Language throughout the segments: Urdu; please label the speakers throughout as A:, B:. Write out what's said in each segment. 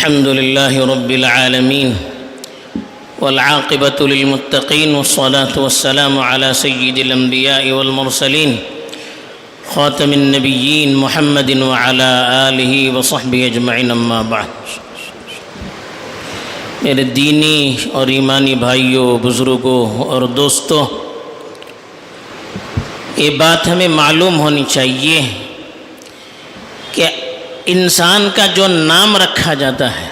A: الحمد لله رب العالمين والعاقبة للمتقين والصلاة والسلام على سيد الأنبياء والمرسلين خاتم النبيين محمد وعلى آله وصحبه أجمعين اما بعد۔ میرے دینی اور ایمانی بھائیوں، بزرگوں اور دوستوں، یہ بات ہمیں معلوم ہونی چاہیے کہ انسان کا جو نام رکھا جاتا ہے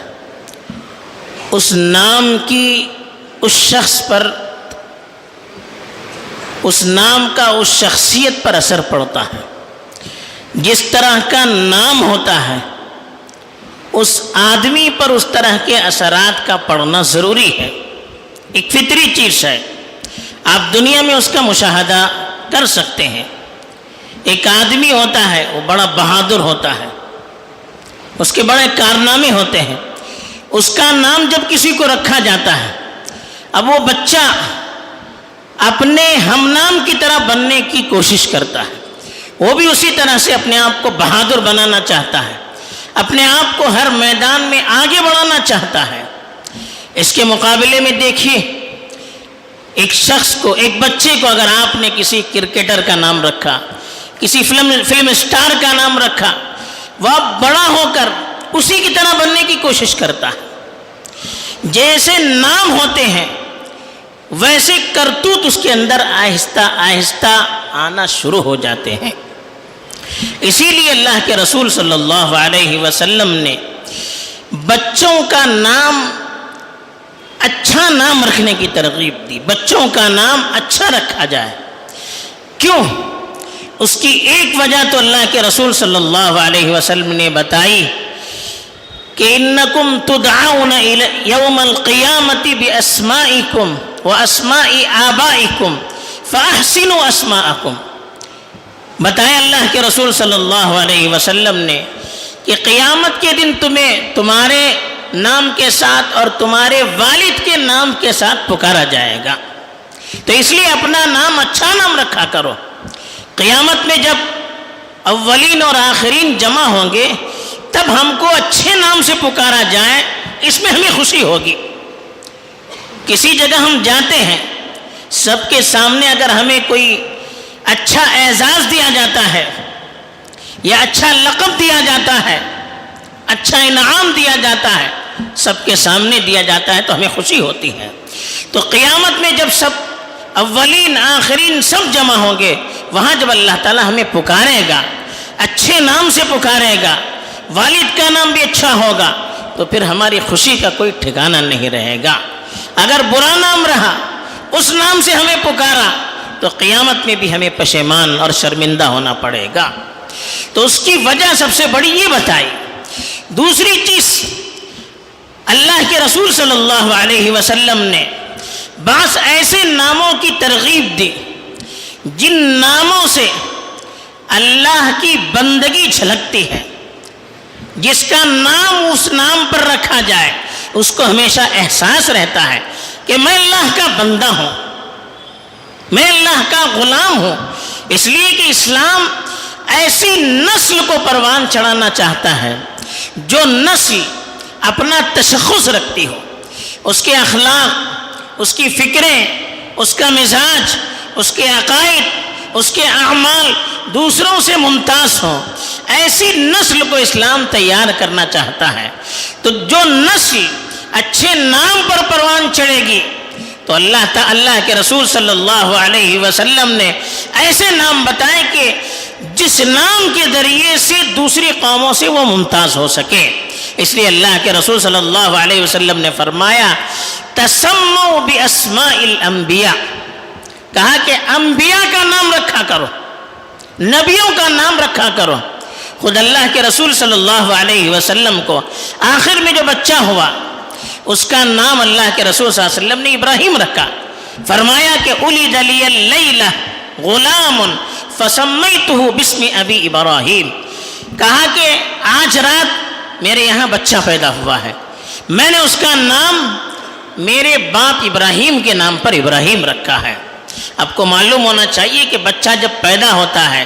A: اس نام کی اس شخص پر، اس نام کا اس شخصیت پر اثر پڑتا ہے۔ جس طرح کا نام ہوتا ہے اس آدمی پر اس طرح کے اثرات کا پڑنا ضروری ہے، ایک فطری چیز ہے۔ آپ دنیا میں اس کا مشاہدہ کر سکتے ہیں۔ ایک آدمی ہوتا ہے، وہ بڑا بہادر ہوتا ہے، اس کے بڑے کارنامے ہوتے ہیں، اس کا نام جب کسی کو رکھا جاتا ہے، اب وہ بچہ اپنے ہم نام کی طرح بننے کی کوشش کرتا ہے، وہ بھی اسی طرح سے اپنے آپ کو بہادر بنانا چاہتا ہے، اپنے آپ کو ہر میدان میں آگے بڑھانا چاہتا ہے۔ اس کے مقابلے میں دیکھیے، ایک شخص کو، ایک بچے کو اگر آپ نے کسی کرکٹر کا نام رکھا، کسی فلم اسٹار کا نام رکھا، وہ بڑا ہو کر اسی کی طرح بننے کی کوشش کرتا ہے۔ جیسے نام ہوتے ہیں ویسے کرتوت اس کے اندر آہستہ آہستہ آنا شروع ہو جاتے ہیں۔ اسی لیے اللہ کے رسول صلی اللہ علیہ وسلم نے بچوں کا نام، اچھا نام رکھنے کی ترغیب دی۔ بچوں کا نام اچھا رکھا جائے۔ کیوں؟ اس کی ایک وجہ تو اللہ کے رسول صلی اللہ علیہ وسلم نے بتائی کہ انکم تدعون یوم القیامت باسمائکم واسماء آبائکم فاحسنوا اسماءکم۔ بتایا اللہ کے رسول صلی اللہ علیہ وسلم نے کہ قیامت کے دن تمہیں تمہارے نام کے ساتھ اور تمہارے والد کے نام کے ساتھ پکارا جائے گا، تو اس لیے اپنا نام، اچھا نام رکھا کرو۔ قیامت میں جب اولین اور آخرین جمع ہوں گے تب ہم کو اچھے نام سے پکارا جائے، اس میں ہمیں خوشی ہوگی۔ کسی جگہ ہم جاتے ہیں، سب کے سامنے اگر ہمیں کوئی اچھا اعزاز دیا جاتا ہے یا اچھا لقب دیا جاتا ہے، اچھا انعام دیا جاتا ہے، سب کے سامنے دیا جاتا ہے تو ہمیں خوشی ہوتی ہے۔ تو قیامت میں جب سب اولین آخرین سب جمع ہوں گے، وہاں جب اللہ تعالیٰ ہمیں پکارے گا، اچھے نام سے پکارے گا، والد کا نام بھی اچھا ہوگا، تو پھر ہماری خوشی کا کوئی ٹھکانہ نہیں رہے گا۔ اگر برا نام رہا، اس نام سے ہمیں پکارا، تو قیامت میں بھی ہمیں پشیمان اور شرمندہ ہونا پڑے گا۔ تو اس کی وجہ سب سے بڑی یہ بتائی۔ دوسری چیز، اللہ کے رسول صلی اللہ علیہ وسلم نے بعض ایسے ناموں کی ترغیب دی جن ناموں سے اللہ کی بندگی جھلکتی ہے۔ جس کا نام اس نام پر رکھا جائے اس کو ہمیشہ احساس رہتا ہے کہ میں اللہ کا بندہ ہوں، میں اللہ کا غلام ہوں۔ اس لیے کہ اسلام ایسی نسل کو پروان چڑھانا چاہتا ہے جو نسل اپنا تشخص رکھتی ہو، اس کے اخلاق، اس کی فکریں، اس کا مزاج، اس کے عقائد، اس کے اعمال دوسروں سے ممتاز ہوں۔ ایسی نسل کو اسلام تیار کرنا چاہتا ہے۔ تو جو نسل اچھے نام پر پروان چڑھے گی تو اللہ کے رسول صلی اللہ علیہ وسلم نے ایسے نام بتائے کہ جس نام کے ذریعے سے دوسری قوموں سے وہ ممتاز ہو سکے۔ اس لیے اللہ کے رسول صلی اللہ علیہ وسلم نے فرمایا تسموا باسماء الانبیاء، کہا کہ انبیاء کا نام رکھا کرو، نبیوں کا نام رکھا کرو۔ خود اللہ کے رسول صلی اللہ علیہ وسلم کو آخر میں جو بچہ ہوا اس کا نام اللہ کے رسول صلی اللہ علیہ وسلم نے ابراہیم رکھا۔ فرمایا کہ اولد لی اللیلہ غلام فسمیتہ باسم ابی ابراہیم، کہا کہ آج رات میرے یہاں بچہ پیدا ہوا ہے، میں نے اس کا نام میرے باپ ابراہیم کے نام پر ابراہیم رکھا ہے۔ آپ کو معلوم ہونا چاہیے کہ بچہ جب پیدا ہوتا ہے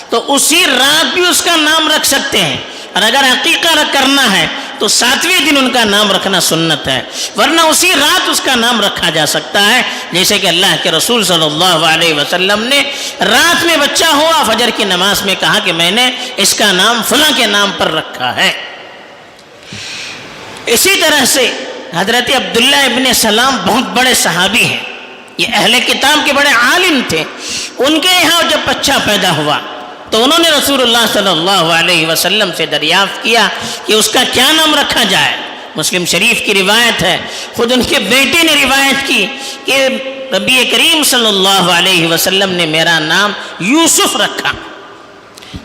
A: تو اسی رات بھی اس کا نام رکھ سکتے ہیں، اور اگر عقیقہ کرنا ہے تو 7ویں دن ان کا نام رکھنا سنت ہے، ورنہ اسی رات اس کا نام رکھا جا سکتا ہے، جیسے کہ اللہ کے رسول صلی اللہ علیہ وسلم نے رات میں بچہ ہوا فجر کی نماز میں کہا کہ میں نے اس کا نام فلاں کے نام پر رکھا ہے۔ اسی طرح سے حضرت عبداللہ ابن سلام بہت بڑے صحابی ہیں، یہ اہل کتاب کے بڑے عالم تھے، ان کے یہاں جب بچہ پیدا ہوا تو انہوں نے رسول اللہ صلی اللہ علیہ وسلم سے دریافت کیا کہ اس کا کیا نام رکھا جائے۔ مسلم شریف کی روایت ہے، خود ان کے بیٹے نے روایت کی کہ نبی کریم صلی اللہ علیہ وسلم نے میرا نام یوسف رکھا۔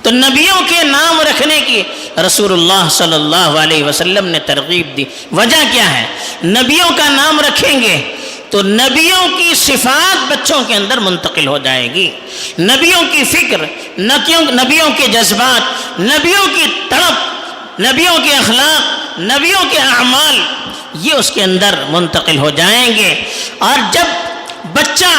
A: تو نبیوں کے نام رکھنے کی رسول اللہ صلی اللہ علیہ وسلم نے ترغیب دی۔ وجہ کیا ہے؟ نبیوں کا نام رکھیں گے تو نبیوں کی صفات بچوں کے اندر منتقل ہو جائے گی، نبیوں کی فکر، نبیوں کے جذبات، نبیوں کی تڑپ، نبیوں کے اخلاق، نبیوں کے اعمال، یہ اس کے اندر منتقل ہو جائیں گے۔ اور جب بچہ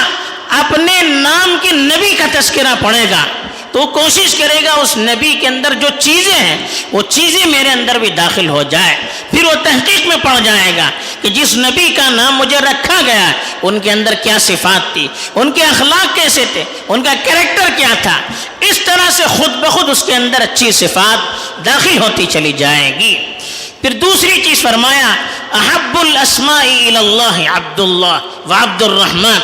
A: اپنے نام کے نبی کا تذکرہ پڑھے گا تو کوشش کرے گا اس نبی کے اندر جو چیزیں ہیں وہ چیزیں میرے اندر بھی داخل ہو جائے، پھر وہ تحقیق میں پڑ جائے گا کہ جس نبی کا نام مجھے رکھا گیا ان کے اندر کیا صفات تھی، ان کے اخلاق کیسے تھے، ان کا کریکٹر کیا تھا۔ اس طرح سے خود بخود اس کے اندر اچھی صفات داخل ہوتی چلی جائے گی۔ پھر دوسری چیز فرمایا احب الاسماء الی اللہ عبد اللہ و عبد الرحمن،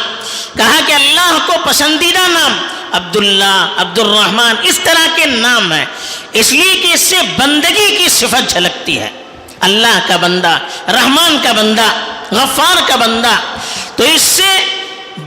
A: کہا کہ اللہ کو پسندیدہ نام عبداللہ، عبد الرحمن، اس طرح کے نام ہیں، اس لیے کہ اس سے بندگی کی صفت جھلکتی ہے، اللہ کا بندہ، رحمان کا بندہ، غفار کا بندہ، تو اس سے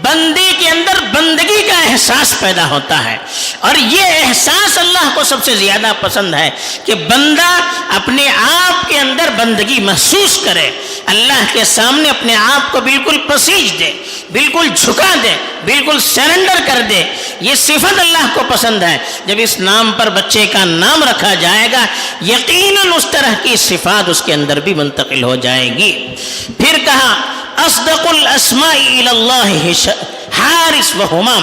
A: بندے کے اندر بندگی کا احساس پیدا ہوتا ہے، اور یہ احساس اللہ کو سب سے زیادہ پسند ہے کہ بندہ اپنے آپ کے اندر بندگی محسوس کرے، اللہ کے سامنے اپنے آپ کو بالکل پسیج دے، بالکل جھکا دے، بالکل سرنڈر کر دے۔ یہ صفت اللہ کو پسند ہے۔ جب اس نام پر بچے کا نام رکھا جائے گا یقیناً اس طرح کی صفات اس کے اندر بھی منتقل ہو جائے گی۔ پھر کہا اصدق الاسماء الی اللہ حارث و حمام،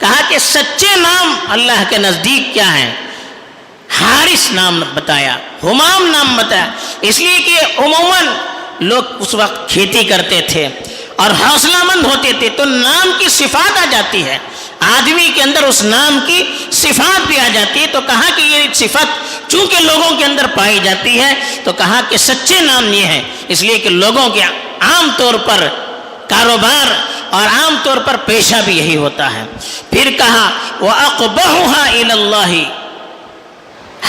A: کہا کہ سچے نام اللہ کے نزدیک کیا ہیں؟ حارث نام بتایا، حمام نام بتایا، اس لیے کہ عموماً لوگ اس وقت کھیتی کرتے تھے اور حوصلہ مند ہوتے تھے تو نام کی صفات آ جاتی ہے، آدمی کے اندر اس نام کی صفات بھی آ جاتی ہے، تو کہا کہ یہ صفت چونکہ لوگوں کے اندر پائی جاتی ہے تو کہا کہ سچے نام یہ ہیں، اس لیے کہ لوگوں کے عام طور پر کاروبار اور عام طور پر پیشہ بھی یہی ہوتا ہے۔ پھر کہا وَأَقْبَحُهَا إِلَى اللَّهِ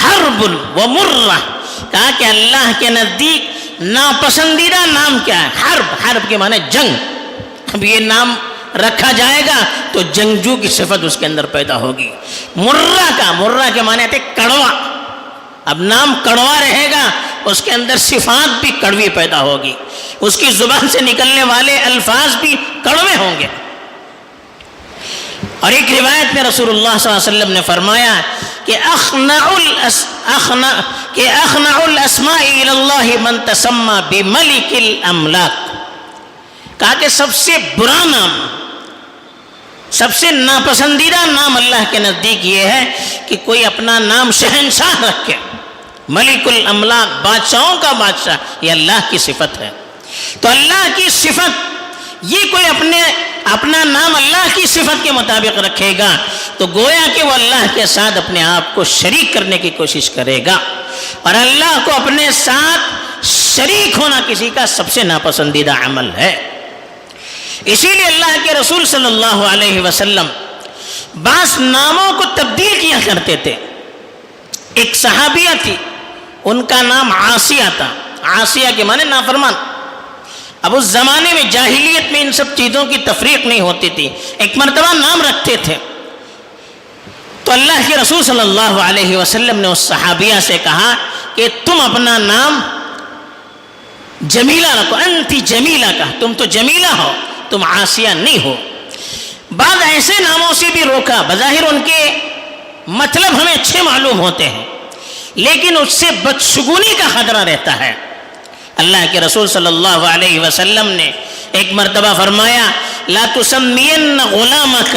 A: حَرْبٌ وَمُرَّةٌ، کہا کہ اللہ کے نزدیک ناپسندیدہ نام کیا ہے؟ حرب، حرب کے معنی جنگ۔ اب یہ نام رکھا جائے گا تو جنگجو کی صفت اس کے اندر پیدا ہوگی۔ مرہ کے معنی تھے کڑوا، اب نام کڑوا رہے گا اس کے اندر صفات بھی کڑوی پیدا ہوگی، اس کی زبان سے نکلنے والے الفاظ بھی کڑوے ہوں گے۔ اور ایک روایت میں رسول اللہ صلی اللہ علیہ وسلم نے فرمایا کہ اخنع الاسماء الی اللہ من تسمى بملک الاملاک، کہا کہ سب سے برا نام، سب سے ناپسندیدہ نام اللہ کے نزدیک یہ ہے کہ کوئی اپنا نام شہنشاہ رکھے، ملک الاملاک، بادشاہوں کا بادشاہ، یہ اللہ کی صفت ہے۔ تو اللہ کی صفت، یہ کوئی اپنا نام اللہ کی صفت کے مطابق رکھے گا تو گویا کہ وہ اللہ کے ساتھ اپنے آپ کو شریک کرنے کی کوشش کرے گا، اور اللہ کو اپنے ساتھ شریک ہونا کسی کا سب سے ناپسندیدہ عمل ہے۔ اسی لیے اللہ کے رسول صلی اللہ علیہ وسلم بعض ناموں کو تبدیل کیا کرتے تھے۔ ایک صحابیہ تھی، ان کا نام عاصیہ تھا، عاصیہ کے معنی نافرمان۔ اب اس زمانے میں جاہلیت میں ان سب چیزوں کی تفریق نہیں ہوتی تھی، ایک مرتبہ نام رکھتے تھے تو اللہ کے رسول صلی اللہ علیہ وسلم نے اس صحابیہ سے کہا کہ تم اپنا نام جمیلہ رکھو، انتی جمیلہ کا، تم تو جمیلہ ہو، تم عاصیہ نہیں ہو۔ بعض ایسے ناموں سے بھی روکا، بظاہر ان کے مطلب ہمیں اچھے معلوم ہوتے ہیں لیکن اس سے بدشگونی کا خطرہ رہتا ہے۔ اللہ کے رسول صلی اللہ علیہ وسلم نے ایک مرتبہ فرمایا لا تسمین غلامک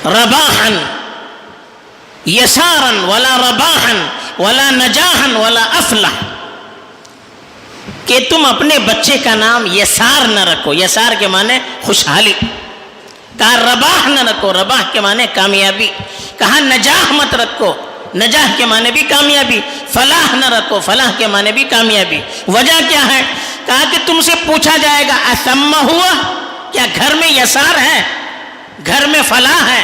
A: رباحا یسارا ولا رباحا ولا نجاحن ولا افلح، کہ تم اپنے بچے کا نام یسار نہ رکھو، یسار کے معنی خوشحالی، کہا رباح نہ رکھو، رباح کے معنی کامیابی، کہا نجاح مت رکھو، نجاح کے معنی بھی کامیابی، فلاح نہ رکھو، فلاح کے معنی بھی کامیابی۔ وجہ کیا ہے؟ کہا کہ تم سے پوچھا جائے گا اسم ہوا، کیا گھر میں یسار ہے، گھر میں فلاح ہے؟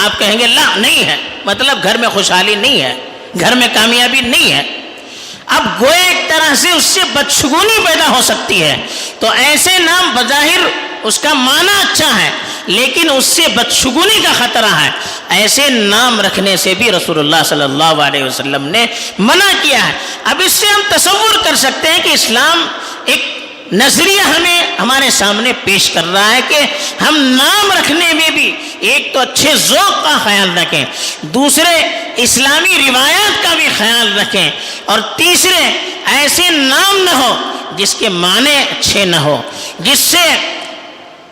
A: آپ کہیں گے لا، نہیں ہے، مطلب گھر میں خوشحالی نہیں ہے، گھر میں کامیابی نہیں ہے۔ اب گویا ایک طرح سے اس سے بدشگونی پیدا ہو سکتی ہے، تو ایسے نام بظاہر اس کا معنی اچھا ہے لیکن اس سے بدشگونی کا خطرہ ہے، ایسے نام رکھنے سے بھی رسول اللہ صلی اللہ علیہ وسلم نے منع کیا ہے۔ اب اس سے ہم تصور کر سکتے ہیں کہ اسلام ایک نظریہ ہمارے سامنے پیش کر رہا ہے کہ ہم نام رکھنے میں بھی ایک تو اچھے ذوق کا خیال رکھیں، دوسرے اسلامی روایات کا بھی خیال رکھیں، اور تیسرے ایسے نام نہ ہو جس کے معنی اچھے نہ ہو، جس سے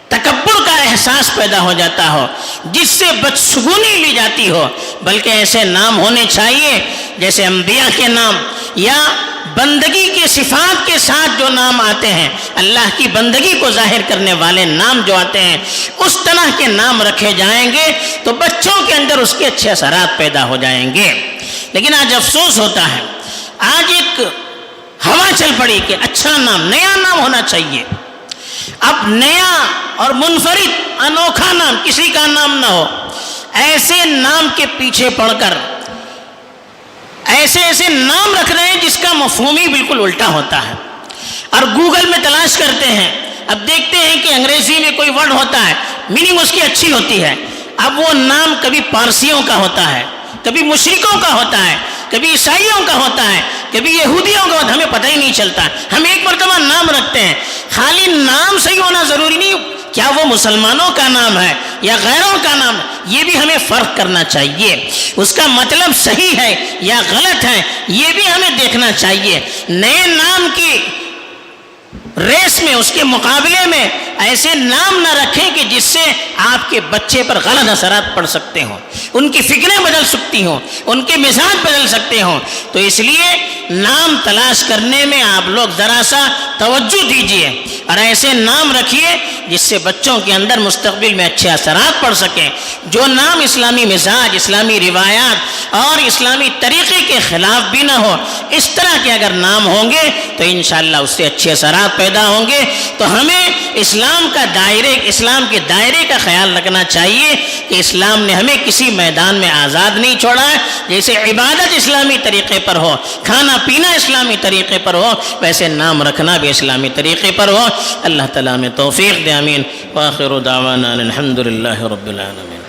A: تکبر کا احساس پیدا ہو جاتا ہو، جس سے بدشگونی لی جاتی ہو، بلکہ ایسے نام ہونے چاہیے جیسے انبیاء کے نام یا بندگی کے صفات کے ساتھ جو نام آتے ہیں، اللہ کی بندگی کو ظاہر کرنے والے نام جو آتے ہیں، اس طرح کے نام رکھے جائیں گے تو بچوں کے اندر اس کے اچھے اثرات پیدا ہو جائیں گے۔ لیکن آج افسوس ہوتا ہے، آج ایک ہوا چل پڑی کہ اچھا نام، نیا نام ہونا چاہیے، اب نیا اور منفرد انوکھا نام کسی کا نام نہ ہو، ایسے نام کے پیچھے پڑ کر ایسے نام رکھ رہے ہیں جس کا مفہوم ہی بالکل الٹا ہوتا ہے، اور گوگل میں تلاش کرتے ہیں، اب دیکھتے ہیں کہ انگریزی میں کوئی ورڈ ہوتا ہے، میننگ اس کی اچھی ہوتی ہے، اب وہ نام کبھی پارسیوں کا ہوتا ہے، کبھی مشرکوں کا ہوتا ہے، کبھی عیسائیوں کا ہوتا ہے، کبھی یہودیوں کا ہوتا ہے، ہمیں پتہ ہی نہیں چلتا۔ ہم ایک مرتبہ نام رکھتے ہیں، خالی نام صحیح ہونا ضروری نہیں، کیا وہ مسلمانوں کا نام ہے یا غیروں کا نام ہے، یہ بھی ہمیں فرق کرنا چاہیے، اس کا مطلب صحیح ہے یا غلط ہے یہ بھی ہمیں دیکھنا چاہیے۔ نئے نام کی ریس میں، اس کے مقابلے میں ایسے نام نہ رکھیں کہ جس سے آپ کے بچے پر غلط اثرات پڑ سکتے ہوں، ان کی فکریں بدل سکتی ہوں، ان کے مزاج بدل سکتے ہوں۔ تو اس لیے نام تلاش کرنے میں آپ لوگ ذرا سا توجہ دیجئے اور ایسے نام رکھیے جس سے بچوں کے اندر مستقبل میں اچھے اثرات پڑ سکیں۔ جو نام اسلامی مزاج، اسلامی روایات اور اسلامی طریقے کے خلاف بھی نہ ہو، اس طرح کے اگر نام ہوں گے تو انشاءاللہ اس سے اچھے اثرات پیدا ہوں گے۔ تو ہمیں اسلام کے دائرے کا خیال رکھنا چاہیے کہ اسلام نے ہمیں کسی میدان میں آزاد نہیں چھوڑا ہے، جیسے عبادت اسلامی طریقے پر ہو، کھانا پینا اسلامی طریقے پر ہو، ویسے نام رکھنا بھی اسلامی طریقے پر ہو۔ اللہ تعالیٰ میں توفیق دے، آمین۔ وآخر دعوانا الحمدللہ رب العالمین۔